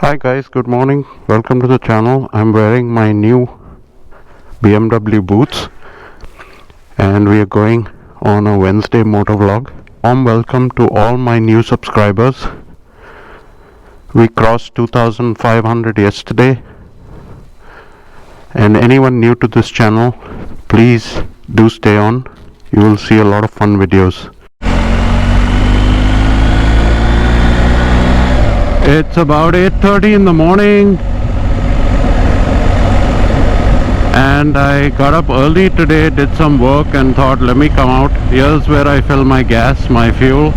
Hi guys, good morning. Welcome to the channel. I'm wearing my new BMW boots and we are going on a Wednesday motovlog. Warm welcome to all my new subscribers. We crossed 2,500 yesterday, and anyone new to this channel, please do stay on. You will see a lot of fun videos. It's about 8:30 in the morning and I got up early today, did some work and thought let me come out. Here's where I fill my gas, my fuel.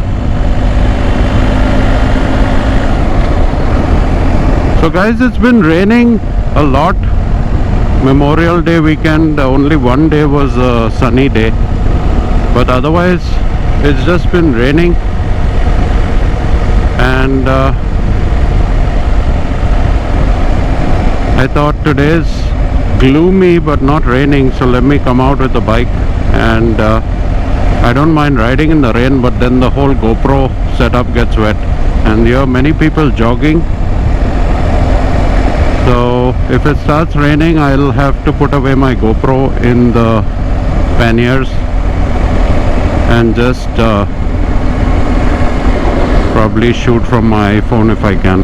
So guys, it's been raining a lot. Memorial Day weekend, only one day was a sunny day, but otherwise it's just been raining. And I thought today's gloomy but not raining, so let me come out with the bike. And I don't mind riding in the rain, but then the whole GoPro setup gets wet, and there are many people jogging. So if it starts raining, I'll have to put away my GoPro in the panniers and just probably shoot from my iPhone if I can.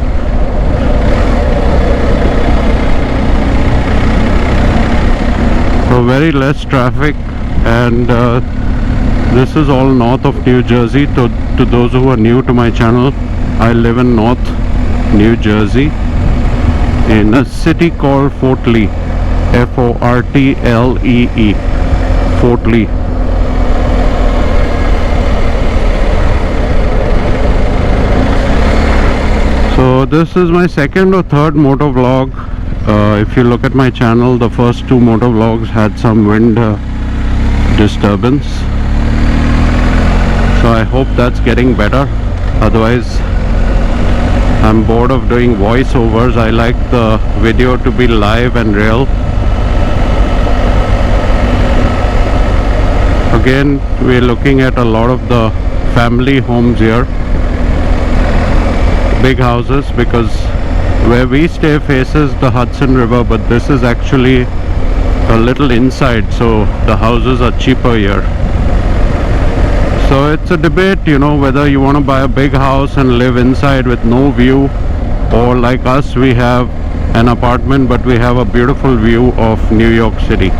So very less traffic, and this is all north of New Jersey. To those who are new to my channel, I live in North New Jersey in a city called Fort Lee, F-O-R-T-L-E-E, Fort Lee. So this is my second or third motor vlog. If you look at my channel, the first two motor vlogs had some wind disturbance, so I hope that's getting better. Otherwise I'm bored of doing voiceovers. I like the video to be live and real. Again, we're looking at a lot of the family homes here, big houses, because where we stay faces the Hudson River, but this is actually a little inside, so the houses are cheaper here. So it's a debate, you know, whether you want to buy a big house and live inside with no view, or like us, we have an apartment but we have a beautiful view of New York City.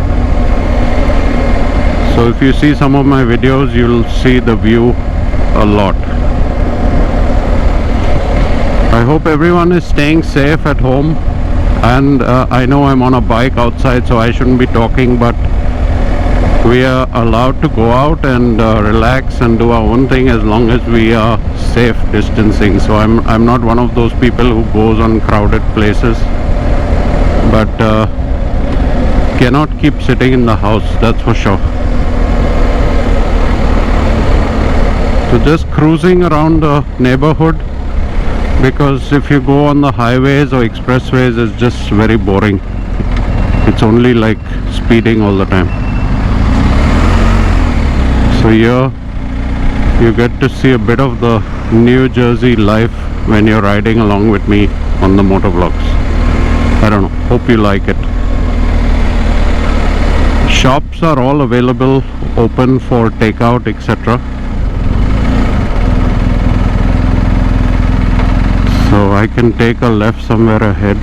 So if you see some of my videos, you'll see the view a lot. I hope everyone is staying safe at home, and I know I'm on a bike outside, so I shouldn't be talking, but we are allowed to go out and relax and do our own thing as long as we are safe distancing. So I'm not one of those people who goes on crowded places, but cannot keep sitting in the house, that's for sure. So just cruising around the neighborhood, because if you go on the highways or expressways, it's just very boring. It's only like speeding all the time. So here you get to see a bit of the New Jersey life when you're riding along with me on the motovlogs. I don't know, hope you like it. Shops are all available, open for takeout, etc. So I can take a left somewhere ahead.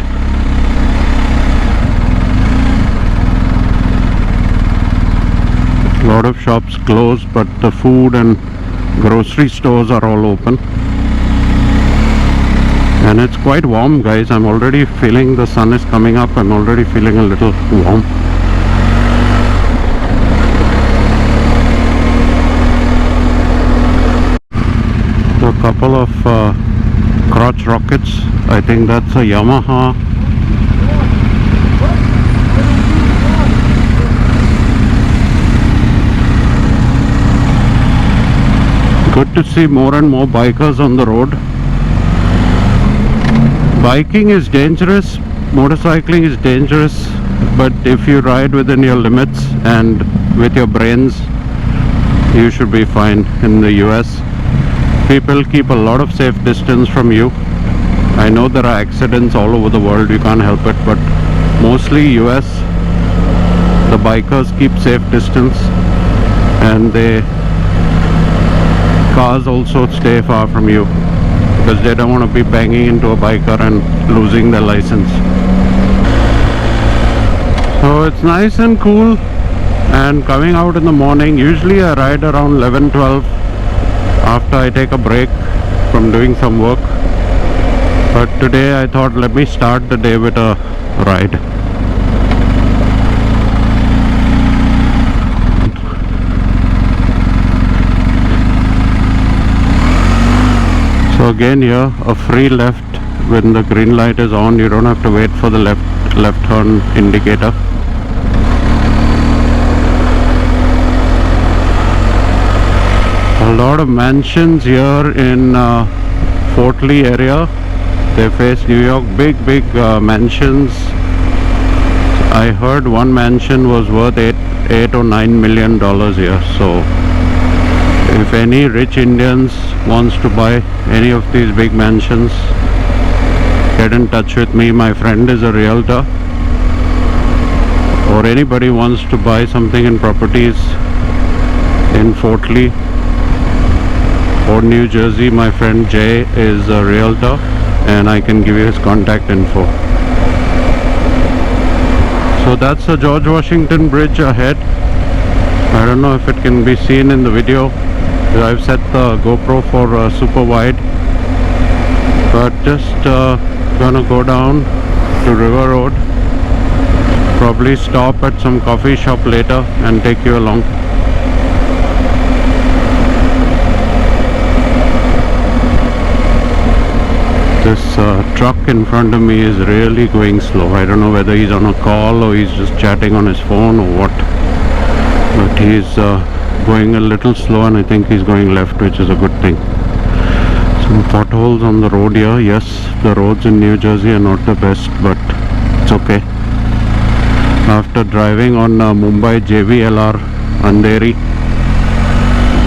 A lot of shops closed, but the food and grocery stores are all open. And it's quite warm, guys. I'm already feeling the sun is coming up. I'm already feeling a little warm. So a couple of crotch rockets. I think that's a Yamaha. Good to see more and more bikers on the road. Biking is dangerous, motorcycling is dangerous, but if you ride within your limits and with your brains, you should be fine. In the US, people keep a lot of safe distance from you. I know there are accidents all over the world, you can't help it, but mostly US, the bikers keep safe distance, and cars also stay far from you because they don't want to be banging into a biker and losing their license. So it's nice and cool, and coming out in the morning, usually I ride around 11-12 after I take a break from doing some work, but today I thought let me start the day with a ride. So again here, a free left when the green light is on. You don't have to wait for the left turn indicator. A lot of mansions here in Fort Lee area. They face New York, big mansions. I heard one mansion was worth $8 or $9 million here. So if any rich Indians wants to buy any of these big mansions, get in touch with me. My friend is a realtor, or anybody wants to buy something in properties in Fort Lee or New Jersey. My friend Jay is a realtor, and I can give you his contact info. So that's the George Washington Bridge ahead. I don't know if it can be seen in the video. I've set the GoPro for super wide, but just gonna go down to River Road, probably stop at some coffee shop later and take you along. This truck in front of me is really going slow. I don't know whether he's on a call or he's just chatting on his phone or what, but he's going a little slow, and I think he's going left, which is a good thing. Some potholes on the road here. Yes, the roads in New Jersey are not the best, but it's okay. After driving on Mumbai JVLR Andheri,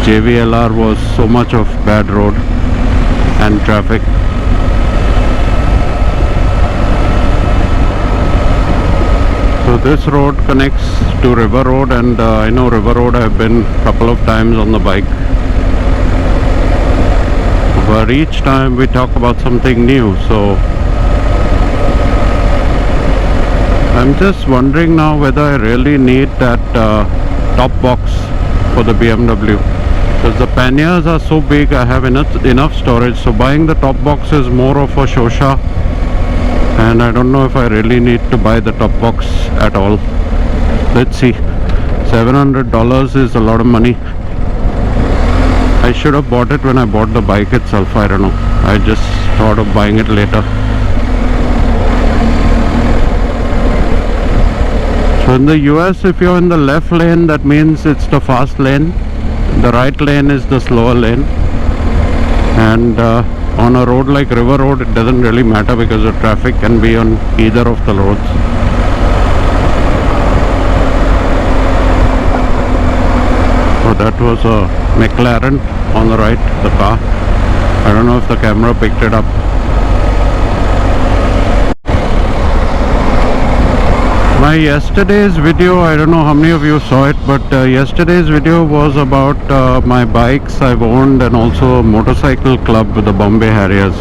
JVLR was so much of bad road and traffic. So this road connects to River Road, and I know River Road I've been a couple of times on the bike, but each time we talk about something new. So I'm just wondering now whether I really need that top box for the BMW, because the panniers are so big. I have enough storage, so buying the top box is more of a shosha, and I don't know if I really need to buy the top box at all. Let's see. $700 is a lot of money. I should have bought it when I bought the bike itself. I don't know. I just thought of buying it later. So in the US, if you're in the left lane, that means it's the fast lane. The right lane is the slower lane. And on a road like River Road, it doesn't really matter because the traffic can be on either of the roads. So that was a McLaren on the right, the car. I don't know if the camera picked it up. My yesterday's video, I don't know how many of you saw it, but yesterday's video was about my bikes I've owned, and also a motorcycle club with the Bombay Harriers.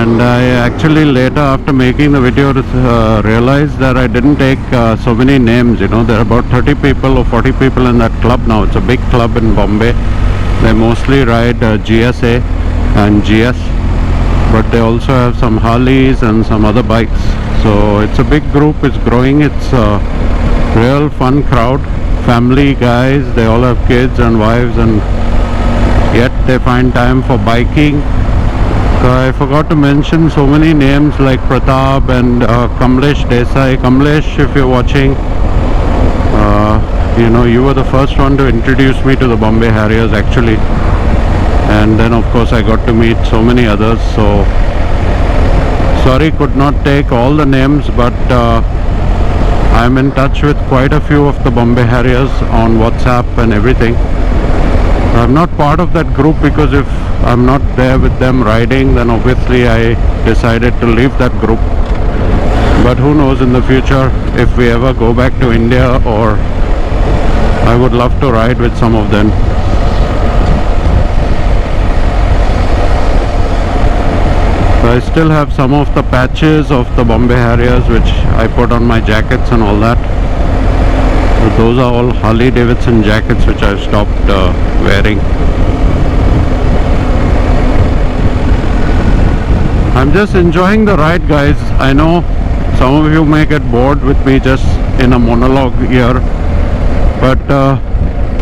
And I actually later, after making the video, realized that I didn't take so many names. You know, there are about 30 people or 40 people in that club now. It's a big club in Bombay. They mostly ride GSA and GS, but they also have some Harleys and some other bikes. So it's a big group, it's growing, it's a real fun crowd, family guys. They all have kids and wives, and yet they find time for biking. So I forgot to mention so many names like Pratap and Kamlesh Desai. Kamlesh, if you're watching, you know, you were the first one to introduce me to the Bombay Harriers actually, and then of course I got to meet so many others. So sorry could not take all the names, but I'm in touch with quite a few of the Bombay Harriers on WhatsApp and everything. I'm not part of that group because if I'm not there with them riding, then obviously I decided to leave that group. But who knows in the future if we ever go back to India, or I would love to ride with some of them. I still have some of the patches of the Bombay Harriers which I put on my jackets and all that. But those are all Harley Davidson jackets which I've stopped wearing. I'm just enjoying the ride, guys. I know some of you may get bored with me just in a monologue here, but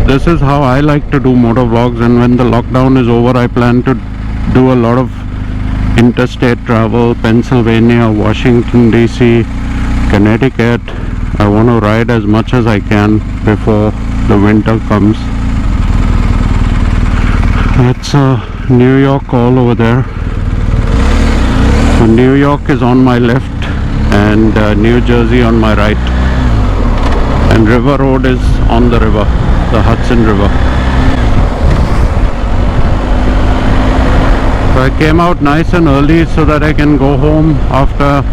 this is how I like to do motor vlogs, and when the lockdown is over I plan to do a lot of interstate travel. Pennsylvania, Washington DC, Connecticut. I want to ride as much as I can before the winter comes. That's New York all over there. So New York is on my left and New Jersey on my right, and River Road is on the river, the Hudson River. So I came out nice and early so that I can go home after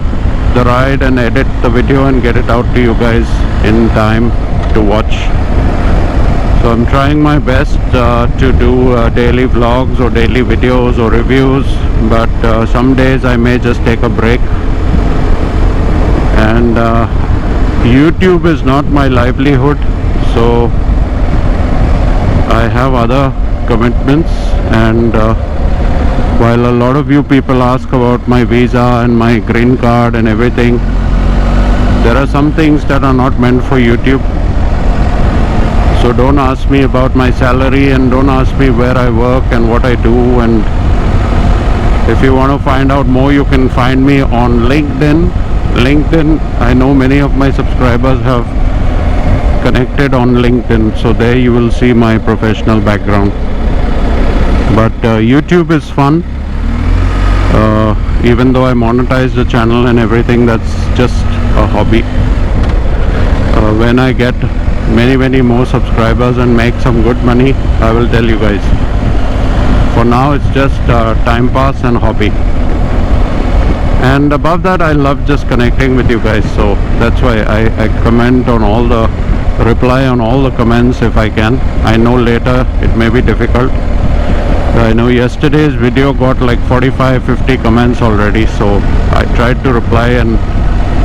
the ride and edit the video and get it out to you guys in time to watch. So I'm trying my best to do daily vlogs or daily videos or reviews, but some days I may just take a break. And YouTube is not my livelihood, so I have other commitments. And while a lot of you people ask about my visa and my green card and everything, there are some things that are not meant for YouTube. So don't ask me about my salary, and don't ask me where I work and what I do. And if you want to find out more, you can find me on LinkedIn. I know many of my subscribers have connected on LinkedIn, so there you will see my professional background. But YouTube is fun. Even though I monetize the channel and everything, that's just a hobby. When I get many more subscribers and make some good money, I will tell you guys. For now it's just time pass and hobby. And above that, I love just connecting with you guys, so that's why I comment on all the reply on all the comments if I can. I know later it may be difficult. I know yesterday's video got like 45-50 comments already, so I tried to reply and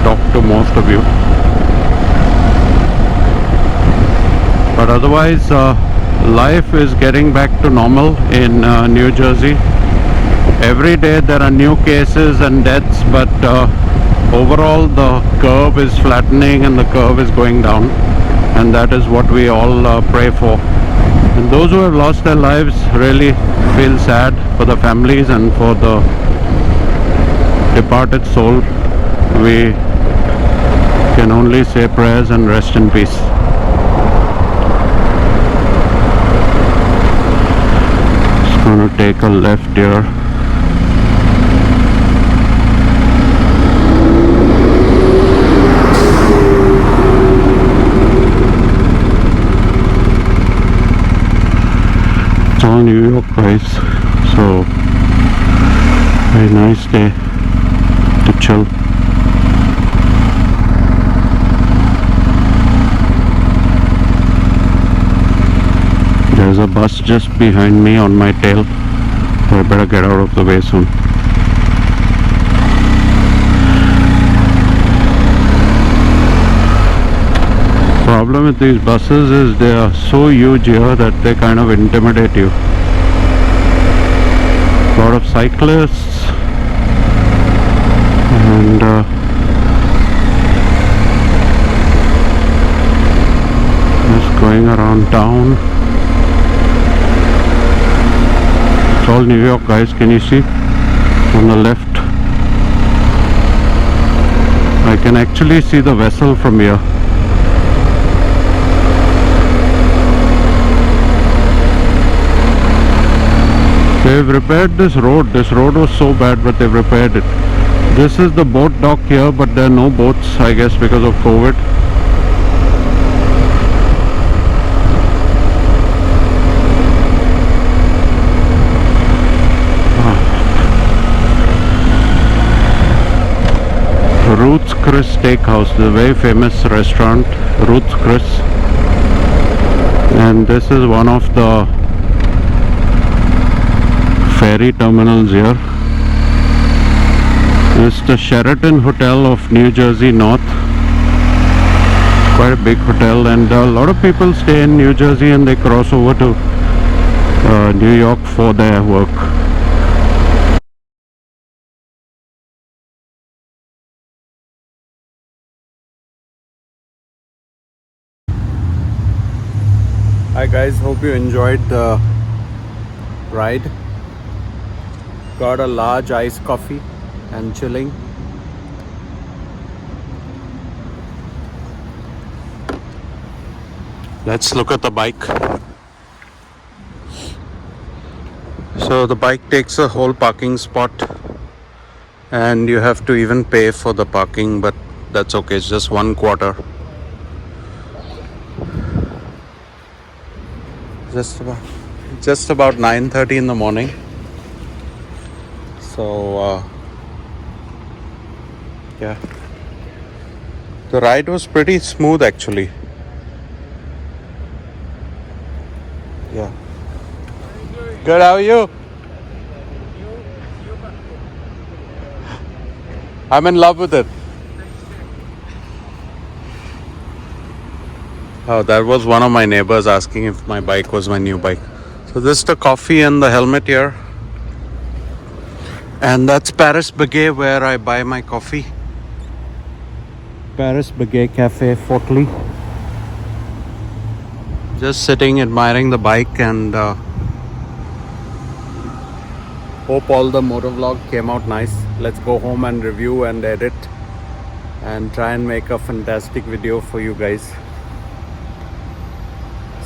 talk to most of you. But otherwise, life is getting back to normal in New Jersey. Every day there are new cases and deaths, but overall the curve is flattening and the curve is going down, and that is what we all pray for. And those who have lost their lives really feel sad for the families and for the departed soul. We can only say prayers and rest in peace. Just going to take a left here. It's all New York, guys, so very nice day to chill. There's a bus just behind me on my tail, so I better get out of the way soon. Problem with these buses is they are so huge here that they kind of intimidate you. A lot of cyclists and just going around town. It's all New York, guys. Can you see? On the left I can actually see the vessel from here. They've repaired this road. This road was so bad, but they've repaired it. This is the boat dock here, but there are no boats, I guess, because of COVID. Ruth's Chris Steakhouse, the very famous restaurant, Ruth's Chris. And this is one of the ferry terminals here. This is the Sheraton Hotel of New Jersey North. Quite a big hotel, and a lot of people stay in New Jersey and they cross over to New York for their work. Hi guys, hope you enjoyed the ride. Got a large iced coffee and chilling. Let's look at the bike. So the bike takes a whole parking spot, and you have to even pay for the parking, but that's okay, it's just 1/4. Just about 9:30 in the morning. So yeah, the ride was pretty smooth actually. Yeah. Good, how are you? I'm in love with it. Oh, that was one of my neighbors asking if my bike was my new bike. So this is the coffee and the helmet here. And that's Paris Baguette, where I buy my coffee. Paris Baguette Cafe, Fort Lee. Just sitting, admiring the bike, and hope all the motovlog came out nice. Let's go home and review and edit and try and make a fantastic video for you guys.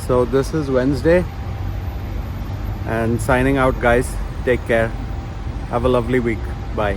So this is Wednesday, and signing out guys. Take care. Have a lovely week. Bye.